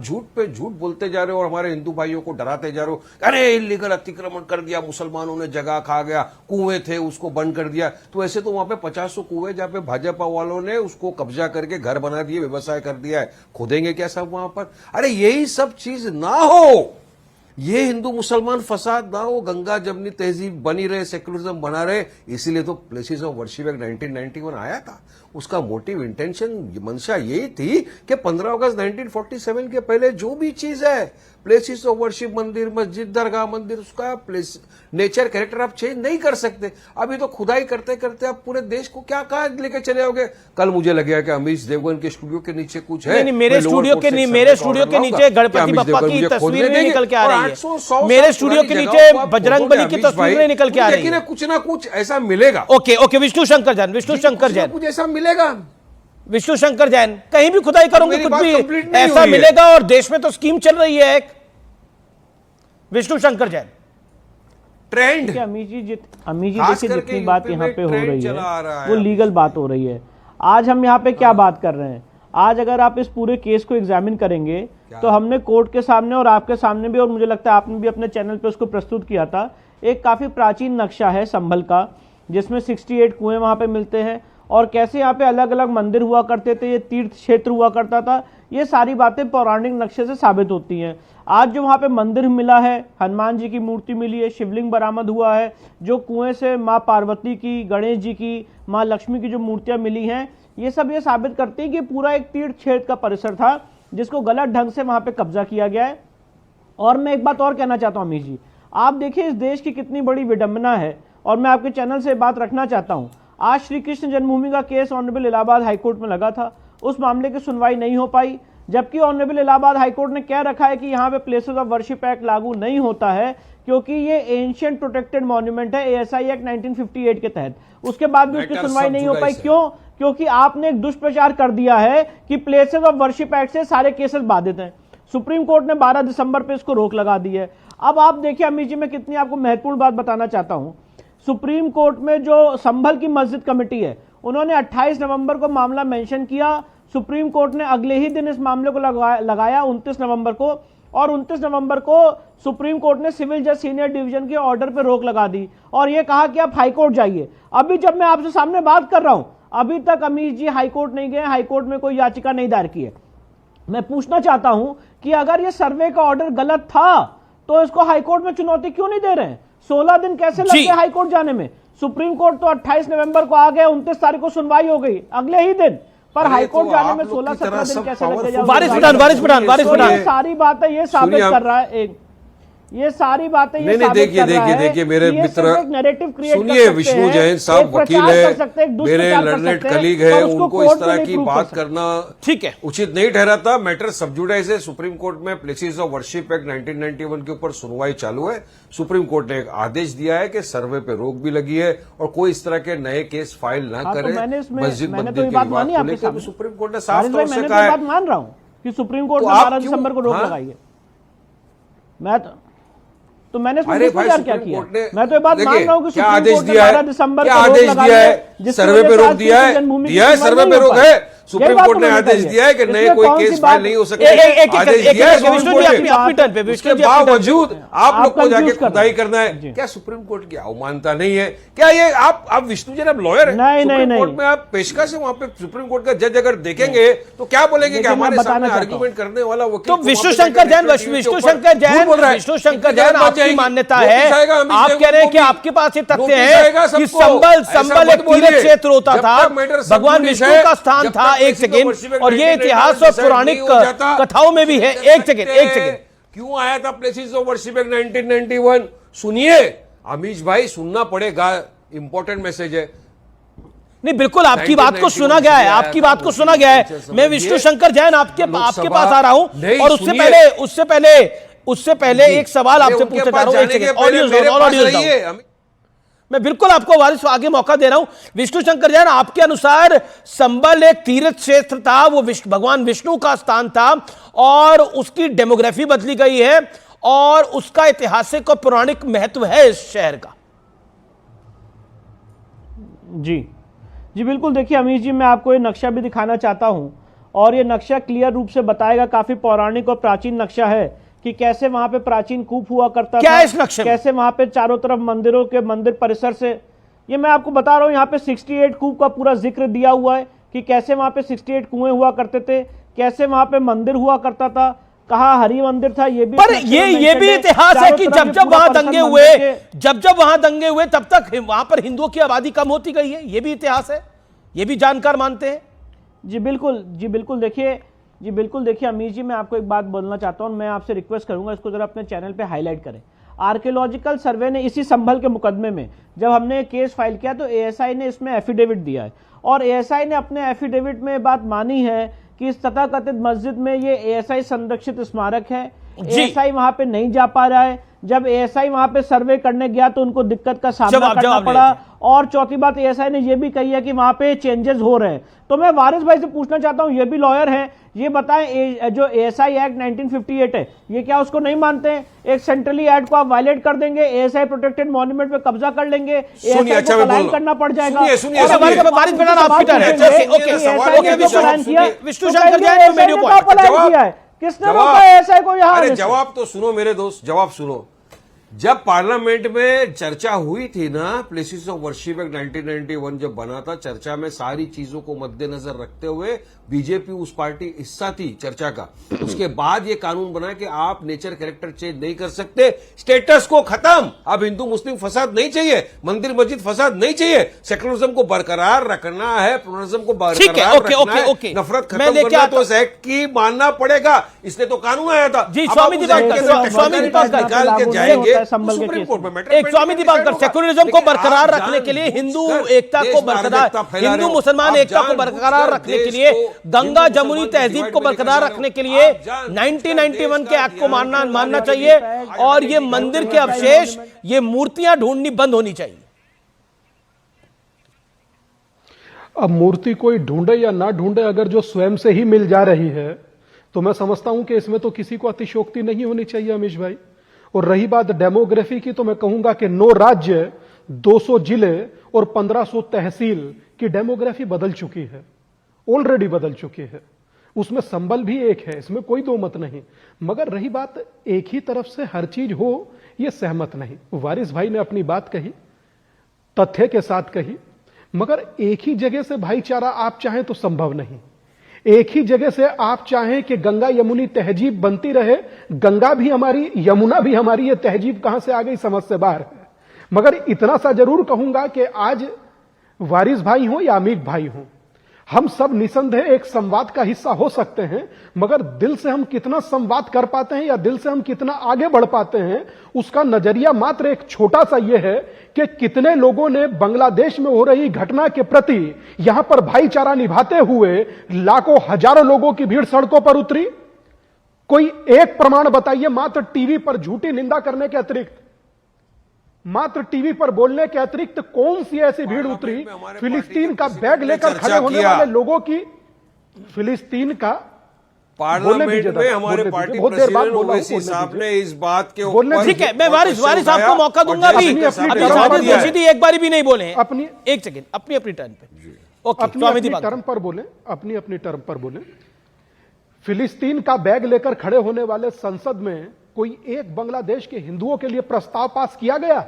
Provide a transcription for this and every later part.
झूठ पे झूठ बोलते जा रहे हो और हमारे हिंदू भाइयों को डराते जा रहे हो। अरे इलीगल अतिक्रमण कर दिया, मुसलमानों ने जगह खा गया, कुएं थे उसको बंद कर दिया। तो ऐसे तो वहां पे 50 कुएं जहां पे भाजपा वालों ने उसको कब्जा करके घर बना दिए, व्यवसाय कर दिया है, खोदेंगे क्या सब वहां पर? अरे यही सब चीज ना हो, ये हिंदू मुसलमान फसाद ना हो, गंगा जमनी तहजीब बनी रहे, सेक्युलरिज्म बना रहे। इसीलिए तो प्लेसेस ऑफ वर्शिप एक्ट 1991 आया था। उसका मोटिव, इंटेंशन, मंशा यही थी कि 15 अगस्त 1947 के पहले जो भी चीज है, प्लेसेस ऑफ वर्शिप, मंदिर, मस्जिद, दरगाह, मंदिर, उसका प्लेस, नेचर, कैरेक्टर आप चेंज नहीं कर सकते। अभी तो खुदाई करते करते आप पूरे देश को क्या कहा लेके चले आओगे। कल मुझे लगेगा कि अमीश देवगन के स्टूडियो के नीचे कुछ है। नहीं, मेरे स्टूडियो के नीचे गणपति बप्पा की तस्वीर नहीं निकल के आ रही है। मेरे स्टूडियो के नीचे बजरंग बली की तस्वीर नहीं निकल के आ रही है। कुछ ना कुछ ऐसा मिलेगा। ओके, विष्णु शंकर जैन, कुछ ऐसा मिलेगा। विष्णु शंकर जैन, कहीं भी खुदाई करोगे कुछ भी ऐसा मिलेगा। और देश में तो स्कीम चल रही है एक। विष्णु शंकर जैन, ट्रेंड। अमीश जी देखिए, जितनी बात यहाँ पे हो रही है वो लीगल बात हो रही है। आज हम यहाँ पे क्या बात कर रहे हैं? आज अगर आप इस पूरे केस को एग्जामिन करेंगे तो हमने कोर्ट के सामने और आपके सामने भी, और मुझे लगता है आपने भी अपने चैनल पे उसको प्रस्तुत किया था, एक काफी प्राचीन नक्शा है संभल का, जिसमें 68 कुएं वहां पे मिलते हैं और कैसे यहाँ पे अलग अलग मंदिर हुआ करते थे, ये तीर्थ क्षेत्र हुआ करता था। ये सारी बातें पौराणिक नक्शे से साबित होती हैं। आज जो वहाँ पे मंदिर मिला है, हनुमान जी की मूर्ति मिली है, शिवलिंग बरामद हुआ है, जो कुएं से माँ पार्वती की, गणेश जी की, माँ लक्ष्मी की जो मूर्तियां मिली हैं, ये सब ये साबित करती है कि पूरा एक तीर्थ क्षेत्र का परिसर था जिसको गलत ढंग से वहां पे कब्जा किया गया है। और मैं एक बात और कहना चाहता हूं अमीश जी, आप देखिए इस देश की कितनी बड़ी विडंबना है, और मैं आपके चैनल से बात रखना चाहता हूं। आज श्री कृष्ण जन्मभूमि का केस ऑनरेबल इलाहाबाद हाईकोर्ट में लगा था, उस मामले की सुनवाई नहीं हो पाई, जबकि ऑनरेबल इलाहाबाद हाईकोर्ट ने कह रखा है कि यहाँ पे प्लेसेस ऑफ वर्शिप एक्ट लागू नहीं होता है क्योंकि ये एंशिएंट प्रोटेक्टेड मॉन्यूमेंट है एएसआई एक्ट 1958 के तहत। उसके बाद भी उसकी सुनवाई नहीं हो पाई। क्यों? क्योंकि आपने एक दुष्प्रचार कर दिया है कि प्लेसेस ऑफ वर्शिप एक्ट से सारे केसेस बाधित हैं। सुप्रीम कोर्ट ने 12 दिसंबर पे इसको रोक लगा दी है। अब आप देखिए अमीश जी, मैं कितनी आपको महत्वपूर्ण बात बताना चाहता हूं। सुप्रीम कोर्ट में जो संभल की मस्जिद कमेटी है, उन्होंने 28 नवंबर को मामला मेंशन किया। सुप्रीम कोर्ट ने अगले ही दिन इस मामले को लगाया 29 नवंबर को, और 29 नवंबर को सुप्रीम कोर्ट ने सिविल जज सीनियर डिवीजन के ऑर्डर पर रोक लगा दी और यह कहा कि आप हाईकोर्ट जाइए। अभी जब मैं आपसे सामने बात कर रहा हूं, अभी तक अमीश जी हाईकोर्ट नहीं गए, हाईकोर्ट में कोई याचिका नहीं दायर की है। मैं पूछना चाहता हूं कि अगर यह सर्वे का ऑर्डर गलत था तो इसको हाईकोर्ट में चुनौती क्यों नहीं दे रहे हैं? 16 दिन कैसे लगते हैं हाईकोर्ट जाने में? सुप्रीम कोर्ट तो 28 नवंबर को आ गया, 29 तारीख को सुनवाई हो गई अगले ही दिन, पर हाईकोर्ट तो जाने में 16-17 दिन कैसे लग गए? वारिस सारी बातें ये साबित कर रहा है, ये सारी बातें ये साबित कर रहा है। देखिए मेरे मित्र, सुनिए, विष्णु जैन साहब वकील है, मेरे लर्नेड कलीग है, उनको इस तरह की बात करना ठीक है उचित नहीं ठहराता। मैटर सब जुडाइज है। सुप्रीम कोर्ट में प्लेसेस ऑफ वर्शिप एक्ट 1991 के ऊपर सुनवाई चालू है। सुप्रीम कोर्ट ने एक आदेश दिया है कि सर्वे पे रोक भी लगी है और कोई इस तरह के नए केस फाइल ना करे मस्जिद मंदिर के विवाद को लेकर। सुप्रीम कोर्ट ने साफ तौर से कहा है। बात मान रहा हूं कि सुप्रीम कोर्ट ने 12 दिसंबर को रोक लगाई है। मैं तो मैंने क्या किया? मैं तो ये बात मान रहा हूं कि सुप्रीम कोर्ट ने 12 दिसंबर को आदेश दिया है, सर्वे पे रोक दिया है, सर्वे पे रोक है। सुप्रीम कोर्ट ने आदेश दिया है कि नए कोई केस फाइल नहीं हो सकते। आदेश दिया है सुप्रीम कोर्ट ने। उसके बावजूद आप लोग को जाके खुदाई करना है। क्या सुप्रीम कोर्ट की अवमानता नहीं है क्या? ये आप विष्णु जी, आप लॉयर हैं, सुप्रीम कोर्ट में आप पेशकश है, वहां पे सुप्रीम कोर्ट का जज अगर देखेंगे तो क्या बोलेंगे कि हमारे सामने आर्गुमेंट करने वाला वकील। तो विष्णु शंकर जैन आपकी मान्यता है, आप कह रहे हैं कि आपके पास ये तथ्य है कि संबल एक तीर्थ क्षेत्र होता था, भगवान विष्णु का स्थान था। एक सेकेंड, और ये इतिहास और पौराणिक कथाओं में भी है। एक सेकेंड क्यों आया था प्लेसेस ऑफ वर्शिप एक्ट 1991? सुनिए अमीश भाई, सुनना पड़ेगा, इंपॉर्टेंट मैसेज है। नहीं, बिल्कुल आपकी बात को सुना गया है, आपकी बात को सुना गया है। मैं विष्णु शंकर जैन आपके पास आ रहा हूं, और उससे पहले एक सवाल आपसे पूछना चाह रहा हूं। एक सेकंड, मैं बिल्कुल आपको वारिस आगे मौका दे रहा हूं। विष्णु शंकर जैन, आपके अनुसार संबल एक तीर्थ क्षेत्र था, वो भगवान विष्णु का स्थान था, और उसकी डेमोग्राफी बदली गई है और उसका ऐतिहासिक और पौराणिक महत्व है इस शहर का। जी बिल्कुल। देखिए अमीश जी, मैं आपको ये नक्शा भी दिखाना चाहता हूं, और ये नक्शा क्लियर रूप से बताएगा, काफी पौराणिक और प्राचीन नक्शा है कि कैसे वहां पे प्राचीन कूप हुआ करता क्या था, है इस नक्शे में? कैसे वहां पे चारों तरफ मंदिरों के मंदिर परिसर से, ये मैं आपको बता रहा हूं, यहाँ पे 68 कूप का पूरा जिक्र दिया हुआ है कि कैसे वहां पे 68 कुएं हुआ करते थे, कैसे वहां पे मंदिर हुआ करता था, कहा हरि मंदिर था, ये भी पर ये भी इतिहास है कि जब वहां दंगे हुए तब तक वहां पर हिंदुओं की आबादी कम होती गई है, ये भी इतिहास है, ये भी जानकार मानते हैं। जी बिल्कुल देखिए अमीर जी, मैं आपको एक बात बोलना चाहता हूं, मैं आपसे रिक्वेस्ट करूंगा इसको जरा अपने चैनल पे हाईलाइट करें। आर्कियोलॉजिकल सर्वे ने इसी संभल के मुकदमे में जब हमने केस फाइल किया तो एएसआई ने इसमें एफिडेविट दिया है और एएसआई ने अपने एफिडेविट में बात मानी है कि इस तथाकथित मस्जिद में ये एएसआई संरक्षित स्मारक है। एएसआई वहां पे नहीं जा पा रहा है, जब एएसआई वहां पे सर्वे करने गया तो उनको दिक्कत का सामना करना पड़ा। और चौथी बात एएसआई ने ये भी कही है कि वहां पे चेंजेस हो रहे हैं। तो मैं वारिस भाई से पूछना चाहता हूं, ये भी लॉयर हैं, ये बताएं जो एएसआई एक्ट 1958 है ये क्या उसको नहीं मानते हैं? एक सेंट्रली एक्ट को आप वायलेट कर देंगे, एएसआई प्रोटेक्टेड मॉन्यूमेंट पे कब्जा कर लेंगे, एएसआई को पलायन करना पड़ जाएगा। किसने रोका एएसआई को यहाँ? अरे जवाब तो सुनो मेरे दोस्त, जवाब सुनो। जब पार्लियामेंट में चर्चा हुई थी ना प्लेसेस ऑफ वर्शिप एक्ट 1991 जब बना था, चर्चा में सारी चीजों को मद्देनजर रखते हुए बीजेपी उस पार्टी हिस्सा थी चर्चा का। उसके बाद ये कानून बना कि आप नेचर कैरेक्टर चेंज नहीं कर सकते, स्टेटस को खत्म। अब हिंदू मुस्लिम फसाद नहीं चाहिए, मंदिर मस्जिद फसाद नहीं चाहिए, सेकुलरिज्म को बरकरार रखना है, प्लुरलिज्म को बरकरार रखना है, नफरत खत्म करना तो इस एक्ट की मानना पड़ेगा। इसलिए तो कानून आया था। जी स्वामी दीपांकर निकाल के जाएंगे सुप्रीम कोर्ट में। एक स्वामी दीपांकर, सेकुलरिज्म को बरकरार रखने के लिए, हिंदू एकता को बरकरार, हिंदू मुसलमान एकता को बरकरार रखने के लिए, गंगा जमुनी तहजीब को बरकरार रखने के लिए 1991 के एक्ट को मानना चाहिए और ये मंदिर के अवशेष, ये मूर्तियां ढूंढनी बंद होनी चाहिए। अब मूर्ति कोई ढूंढे या ना ढूंढे, अगर जो स्वयं से ही मिल जा रही है तो मैं समझता हूं कि इसमें तो किसी को अतिशयोक्ति नहीं होनी चाहिए अमीश भाई। और रही बात डेमोग्राफी की, तो मैं कहूंगा कि 9 राज्य, 200 जिले और 1500 तहसील की डेमोग्राफी बदल चुकी है, ऑलरेडी बदल चुकी है। उसमें संबल भी एक है, इसमें कोई दो मत नहीं। मगर रही बात एक ही तरफ से हर चीज हो, यह सहमत नहीं। वारिस भाई ने अपनी बात कही, तथ्य के साथ कही, मगर एक ही जगह से भाईचारा आप चाहें तो संभव नहीं। एक ही जगह से आप चाहें कि गंगा यमुनी तहजीब बनती रहे, गंगा भी हमारी, यमुना भी हमारी, ये तहजीब कहां से आ गई समझ से बाहर है। मगर इतना सा जरूर कहूंगा कि आज वारिस भाई हो या अमीक भाई हो, हम सब निसंदेह एक संवाद का हिस्सा हो सकते हैं, मगर दिल से हम कितना संवाद कर पाते हैं या दिल से हम कितना आगे बढ़ पाते हैं, उसका नजरिया मात्र एक छोटा सा यह है कि कितने लोगों ने बांग्लादेश में हो रही घटना के प्रति यहां पर भाईचारा निभाते हुए लाखों हजारों लोगों की भीड़ सड़कों पर उतरी। कोई एक प्रमाण बताइए, मात्र टीवी पर झूठी निंदा करने के अतिरिक्त, मात्र टीवी पर बोलने के अतिरिक्त कौन सी ऐसी भीड़ उतरी फिलिस्तीन का बैग लेकर खड़े होने वाले लोगों की? फिलिस्तीन का पार्लियामेंट में हमारे पार्टी प्रेसिडेंट ओवैसी साहब ने इस बात के ऊपर, ठीक है, मैं वारिस आपको मौका दूंगा। अभी जोशी एक बारी भी नहीं बोले हैं, अपनी एक सेकंड, अपनी टर्न पे, ओके, अपनी टर्म पर बोले, अपनी टर्म पर बोले। फिलिस्तीन का बैग लेकर खड़े होने वाले संसद में कोई एक बांग्लादेश के हिंदुओं के लिए प्रस्ताव पास किया गया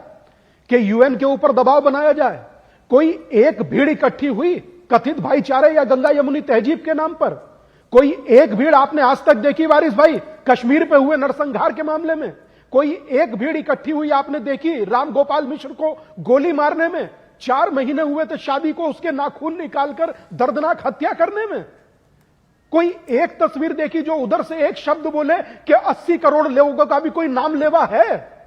कि यूएन के ऊपर दबाव बनाया जाए? कोई एक भीड़ इकट्ठी हुई कथित भाईचारे या गंगा यमुनी तहजीब के नाम पर? कोई एक भीड़ आपने आज तक देखी वारिस भाई कश्मीर पे हुए नरसंहार के मामले में? कोई एक भीड़ इकट्ठी हुई आपने देखी राम गोपाल मिश्र को गोली मारने में? 4 महीने हुए थे शादी को, उसके नाखून निकालकर दर्दनाक हत्या करने में? कोई एक तस्वीर देखी जो उधर से एक शब्द बोले कि 80 करोड़ लोगों का भी कोई नाम लेवा है?